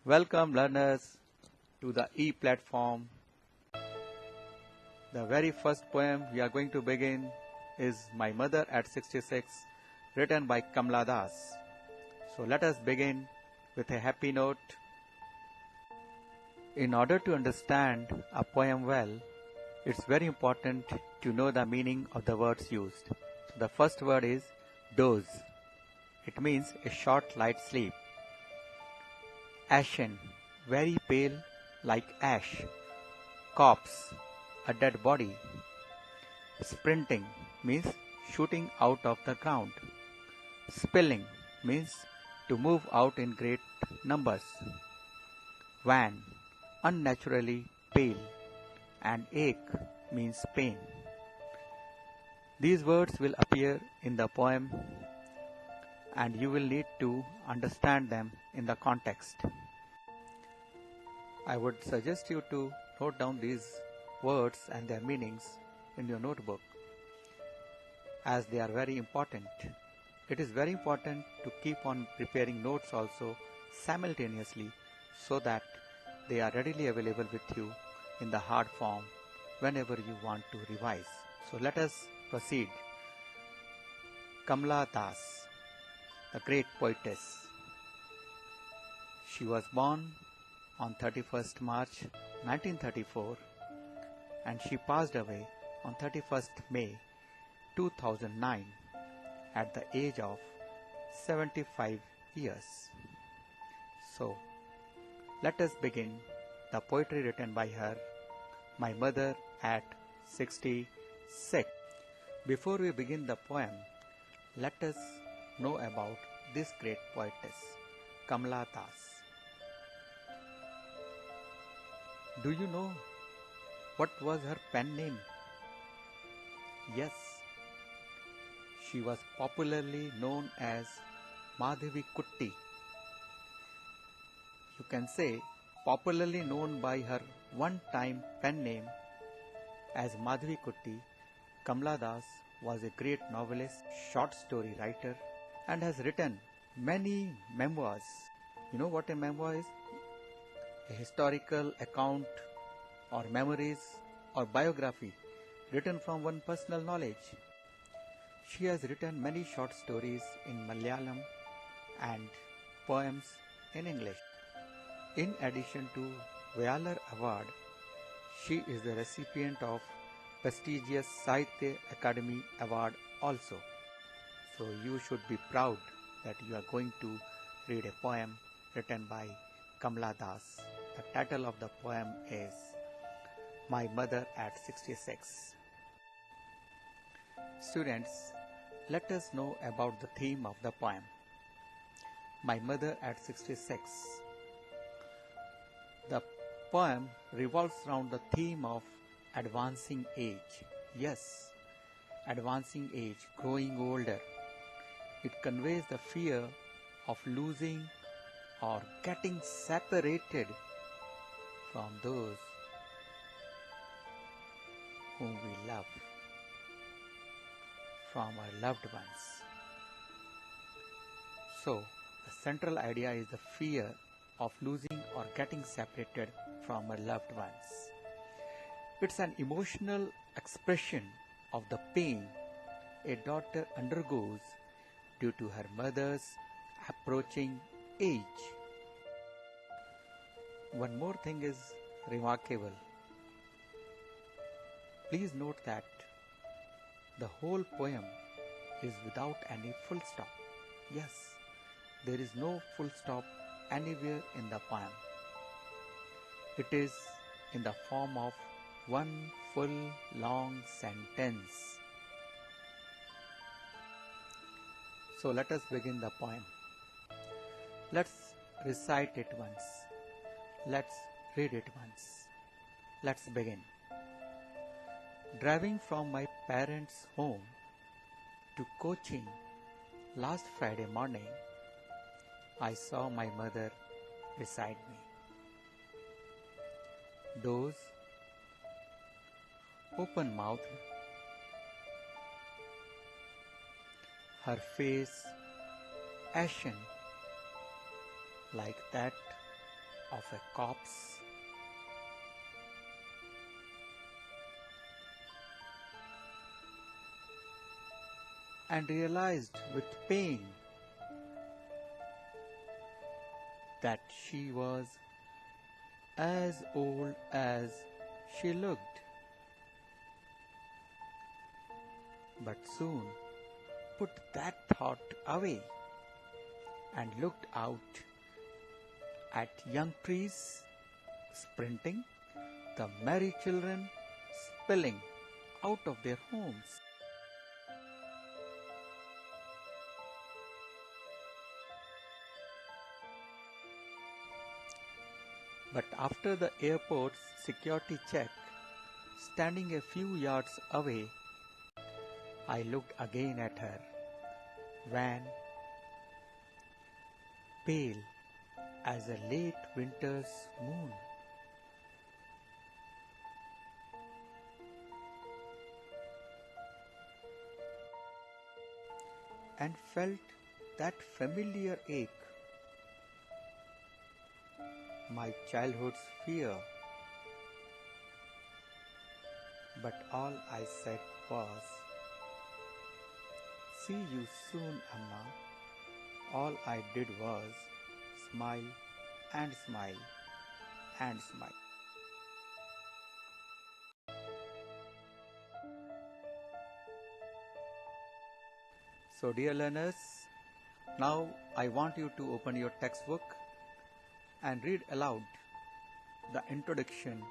Welcome learners to the e-platform. The very first poem we are going to begin is My Mother at 66, written by Kamla Das. So let us begin with a happy note. In order to understand a poem well, it's very important to know the meaning of the words used. The first word is doze. It means a short light sleep. Ashen, very pale like ash. Corpse, a dead body. Sprinting means shooting out of the ground. Spilling means to move out in great numbers. Wan, unnaturally pale. And ache means pain. These words will appear in the poem and you will need to understand them in the context. I would suggest you to note down these words and their meanings in your notebook as they are very important. It is very important to keep on preparing notes also simultaneously so that they are readily available with you in the hard form whenever you want to revise. So let us proceed. Kamla Das, the great poetess. She was born on 31st March 1934 and she passed away on 31st May 2009 at the age of 75 years. So, let us begin the poetry written by her, My Mother at 66. Before we begin the poem, let us know about this great poetess, Kamla Das. Do you know what was her pen name? Yes, she was popularly known as Madhavi Kutti. You can say popularly known by her one-time pen name as Madhavi Kutti. Kamla Das was a great novelist, short story writer and has written many memoirs. You know what a memoir is? A historical account or memories or biography written from one personal knowledge. She has written many short stories in Malayalam and poems in English. In addition to Vayalar Award, she is the recipient of prestigious Sahitya Academy Award also. So you should be proud that you are going to read a poem written by Kamla Das. The title of the poem is My Mother at 66. Students, let us know about the theme of the poem. My Mother at 66. The poem revolves around the theme of advancing age. Yes, advancing age, growing older. It conveys the fear of losing or getting separated from those whom we love, from our loved ones. So, the central idea is the fear of losing or getting separated from our loved ones. It's an emotional expression of the pain a daughter undergoes due to her mother's approaching age. One more thing is remarkable. Please note that the whole poem is without any full stop. Yes, there is no full stop anywhere in the poem. It is in the form of one full long sentence. So let us begin the poem. Let's recite it once. Let's read it once. Let's begin. Driving from my parents' home to Cochin last Friday morning, I saw my mother beside me. Those open-mouthed, her face ashen like that of a corpse, and realized with pain that she was as old as she looked, but soon put that thought away and looked out at young trees sprinting, the merry children spilling out of their homes. But after the airport's security check, standing a few yards away, I looked again at her, wan, pale as a late winter's moon. And felt that familiar ache, my childhood's fear. But all I said was, "See you soon, Amma." All I did was smile and smile and smile. So, dear learners, now I want you to open your textbook and read aloud the introduction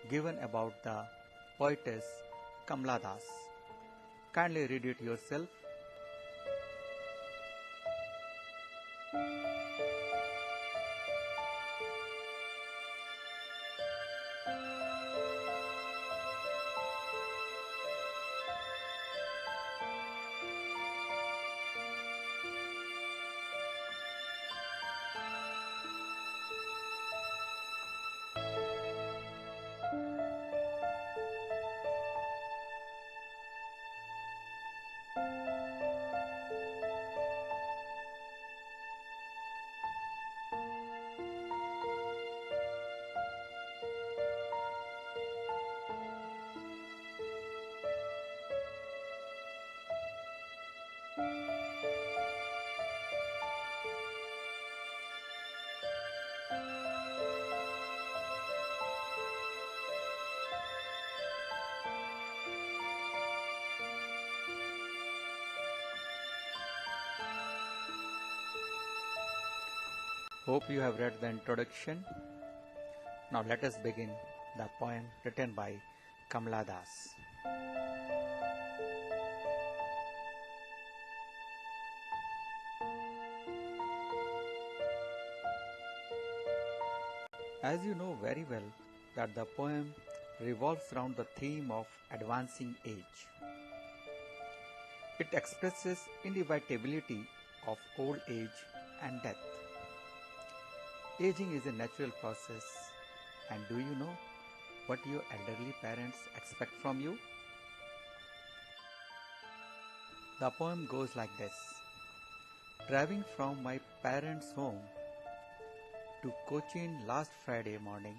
given about the poetess Kamla Das. Kindly read it yourself. Hope you have read the introduction. Now let us begin the poem written by Kamla Das. As you know very well that the poem revolves around the theme of advancing age. It expresses inevitability of old age and death. Aging is a natural process, and do you know what your elderly parents expect from you? The poem goes like this. Driving from my parents' home to Cochin last Friday morning,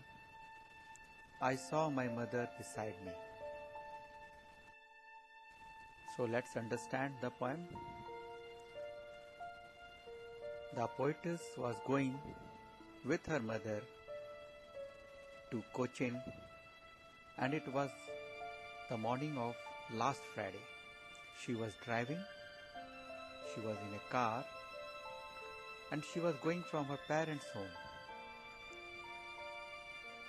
I saw my mother beside me. So let's understand the poem. The poetess was going with her mother to Cochin, and it was the morning of last Friday. She was driving, she was in a car, and she was going from her parents' home.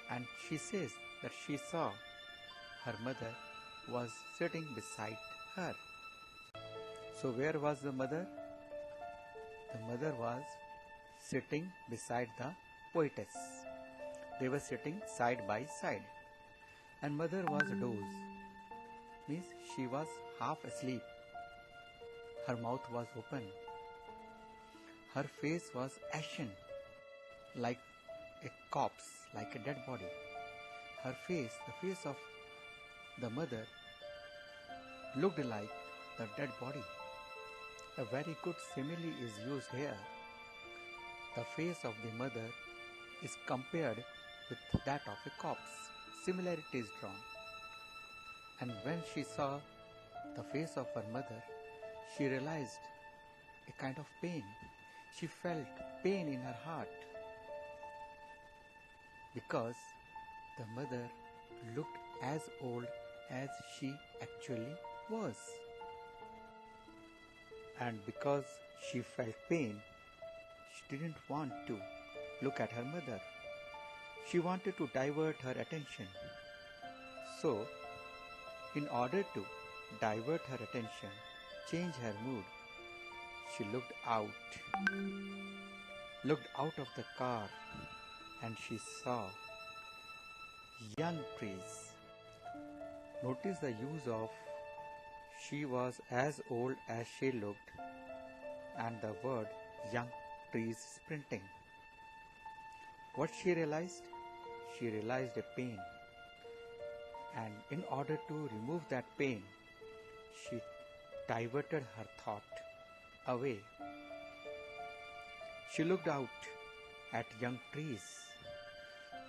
And she says that she saw her mother was sitting beside her. So where was the mother? The mother was sitting beside the poetess. They were sitting side by side. And mother was dozed, means she was half asleep. Her mouth was open. Her face was ashen, like a corpse, like a dead body. Her face, the face of the mother, looked like the dead body. A very good simile is used here. The face of the mother is compared with that of a corpse. Similarity is drawn. And when she saw the face of her mother, she realized a kind of pain. She felt pain in her heart because the mother looked as old as she actually was. And because she felt pain, she didn't want to look at her mother. She wanted to divert her attention. So, in order to divert her attention, change her mood, she looked out of the car, and she saw young trees. Notice the use of she was as old as she looked and the word young trees sprinting. What she realized? She realized a pain. And in order to remove that pain, she diverted her thought away. She looked out at young trees,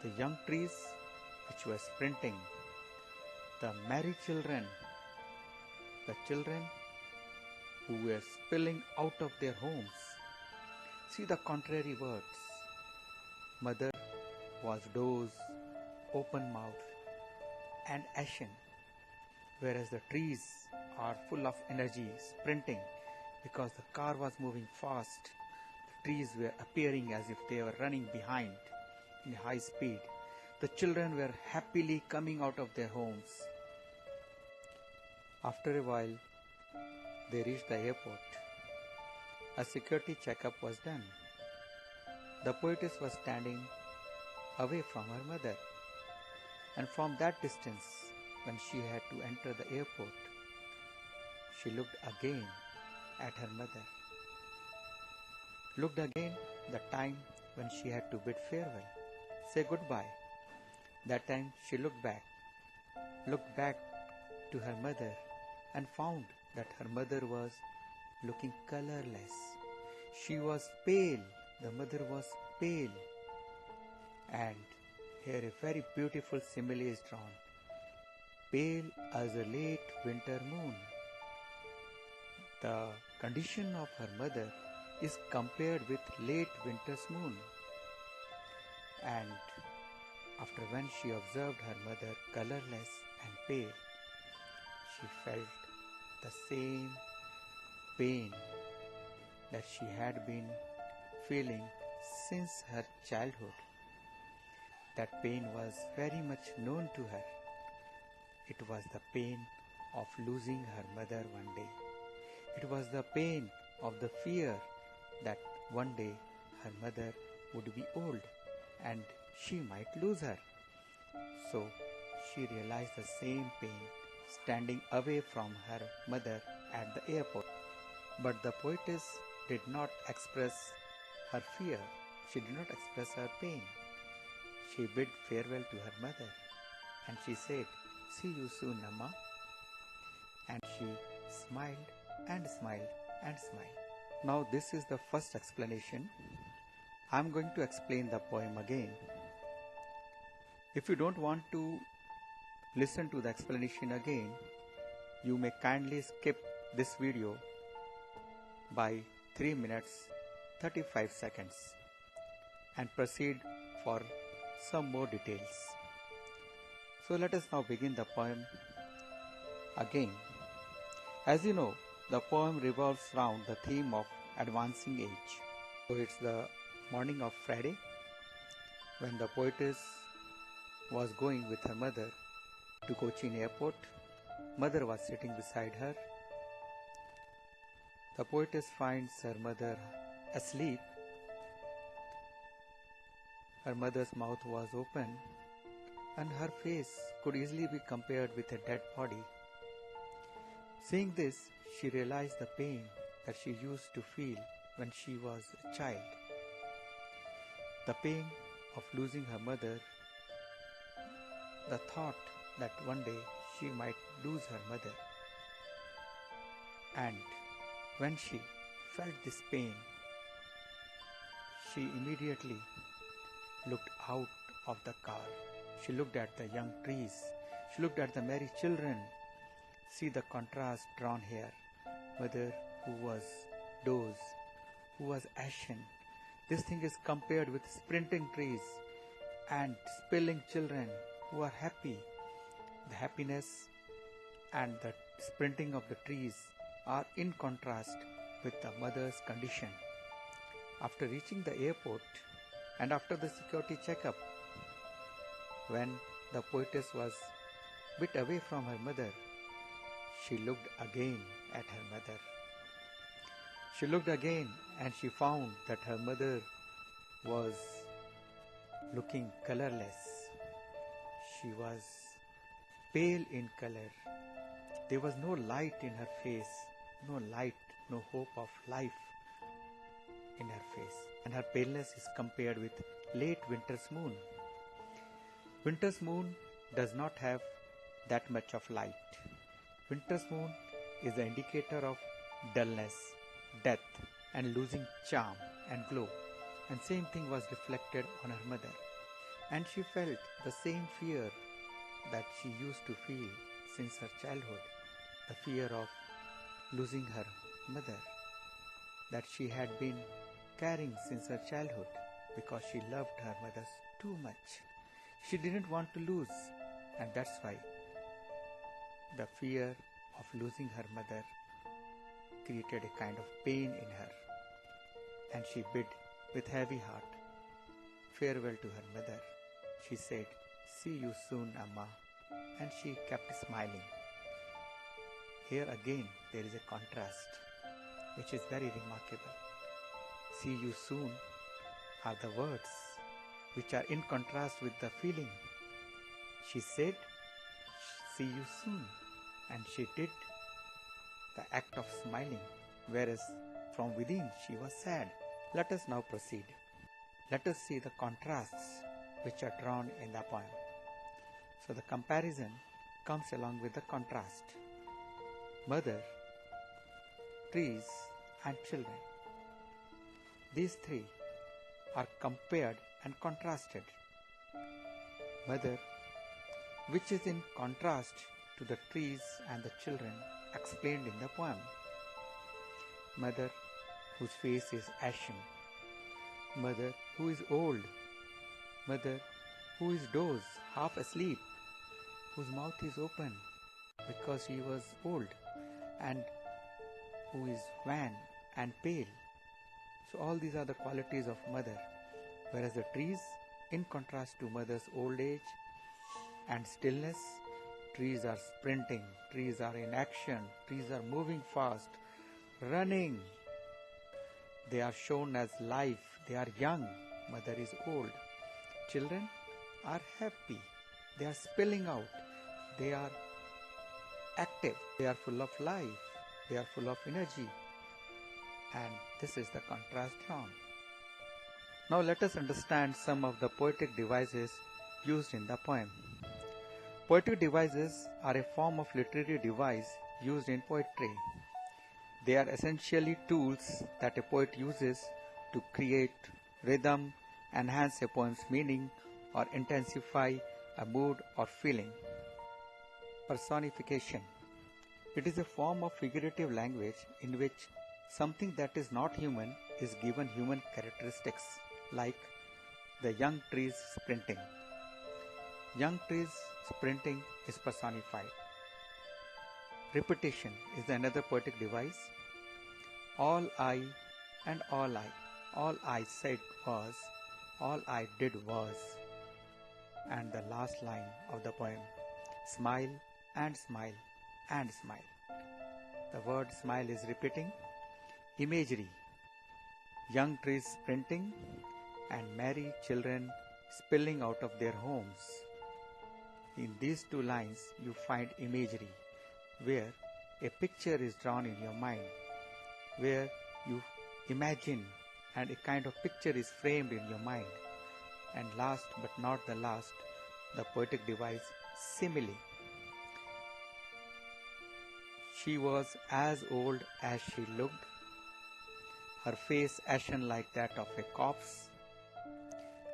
the young trees which were sprinting, the merry children, the children who were spilling out of their homes. See the contrary words. Mother was dozed, open mouthed, and ashen, whereas the trees are full of energy, sprinting, because the car was moving fast. The trees were appearing as if they were running behind in high speed. The children were happily coming out of their homes. After a while, they reached the airport. A security checkup was done. The poetess was standing away from her mother, and from that distance, when she had to enter the airport, she looked again at her mother. Looked again the time when she had to bid farewell, say goodbye. That time she looked back to her mother, and found that her mother was looking colorless. She was pale. The mother was pale. And here a very beautiful simile is drawn. Pale as a late winter moon. The condition of her mother is compared with late winter's moon. And after when she observed her mother colorless and pale, she felt the same pain that she had been feeling since her childhood. That pain was very much known to her. It was the pain of losing her mother one day. It was the pain of the fear that one day her mother would be old and she might lose her. So she realized the same pain standing away from her mother at the airport. But the poetess did not express her fear. She did not express her pain. She bid farewell to her mother, and she said, "See you soon, Amma." And she smiled and smiled and smiled. Now this is the first explanation. I am going to explain the poem again. If you don't want to listen to the explanation again, you may kindly skip this video by 3 minutes 35 seconds and proceed for some more details. So let us now begin the poem again. As you know, the poem revolves around the theme of advancing age. So it's the morning of Friday when the poetess was going with her mother to Cochin airport. Mother was sitting beside her. The poetess finds her mother asleep. Her mother's mouth was open, and her face could easily be compared with a dead body. Seeing this, she realized the pain that she used to feel when she was a child. The pain of losing her mother, the thought that one day she might lose her mother. And when she felt this pain, she immediately looked out of the car. She looked at the young trees. She looked at the merry children. See the contrast drawn here. Mother who was doze, who was ashen. This thing is compared with sprinting trees and spilling children who are happy. The happiness and the sprinting of the trees are in contrast with the mother's condition. After reaching the airport and after the security checkup, when the poetess was bit away from her mother, she looked again at her mother. She looked again and she found that her mother was looking colorless. She was pale in color. There was no light in her face, no light, no hope of life in her face. And her paleness is compared with late winter's moon. Winter's moon does not have that much of light. Winter's moon is the indicator of dullness, death, and losing charm and glow. And same thing was reflected on her mother. And she felt the same fear that she used to feel since her childhood, the fear of losing her mother, that she had been carrying since her childhood because she loved her mother too much. She didn't want to lose, and that's why the fear of losing her mother created a kind of pain in her, and she bid with heavy heart farewell to her mother. She said, "See you soon, Amma," and she kept smiling. Here again there is a contrast which is very remarkable. "See you soon" are the words which are in contrast with the feeling. She said, "See you soon," and she did the act of smiling, whereas from within she was sad. Let us now proceed. Let us see the contrasts which are drawn in the poem. So the comparison comes along with the contrast. Mother, trees, and children. These three are compared and contrasted. Mother, which is in contrast to the trees and the children explained in the poem. Mother, whose face is ashen. Mother, who is old. Mother, who is dozed, half asleep, whose mouth is open because she was old, and who is wan and pale. So all these are the qualities of mother. Whereas the trees, in contrast to mother's old age and stillness, trees are sprinting, trees are in action, trees are moving fast, running. They are shown as life, they are young, mother is old. Children are happy, they are spilling out, they are active, they are full of life, they are full of energy. And this is the contrast drawn. Now let us understand some of the poetic devices used in the poem. Poetic devices are a form of literary device used in poetry. They are essentially tools that a poet uses to create rhythm, enhance a poem's meaning, or intensify a mood or feeling. Personification. It is a form of figurative language in which something that is not human is given human characteristics, like the young trees sprinting. Young trees sprinting is personified. Repetition is another poetic device. All I and all I said was, all I did was. And the last line of the poem, smile and smile and smile. The word smile is repeating. Imagery, young trees sprinting and merry children spilling out of their homes. In these two lines you find imagery, where a picture is drawn in your mind, where you imagine and a kind of picture is framed in your mind. And last but not the last, the poetic device, simile. She was as old as she looked, her face ashen like that of a corpse,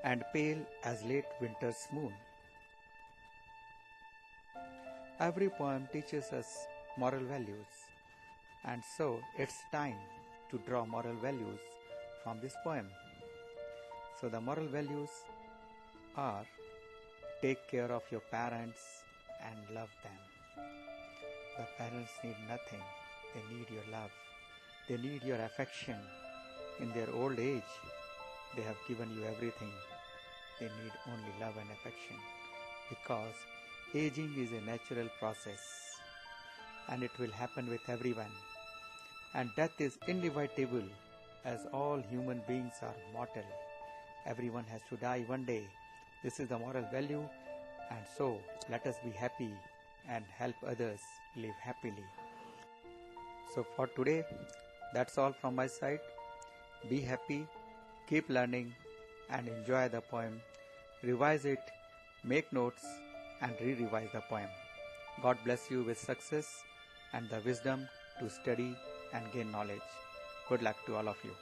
and pale as late winter's moon. Every poem teaches us moral values, and so it's time to draw moral values from this poem. So the moral values are: take care of your parents and love them. The parents need nothing, they need your love. They need your affection. In their old age, they have given you everything. They need only love and affection, because aging is a natural process and it will happen with everyone. And death is inevitable, as all human beings are mortal. Everyone has to die one day. This is the moral value, and so let us be happy and help others live happily. So for today, that's all from my side. Be happy, keep learning, and enjoy the poem. Revise it, make notes, and re-revise the poem. God bless you with success and the wisdom to study and gain knowledge. Good luck to all of you.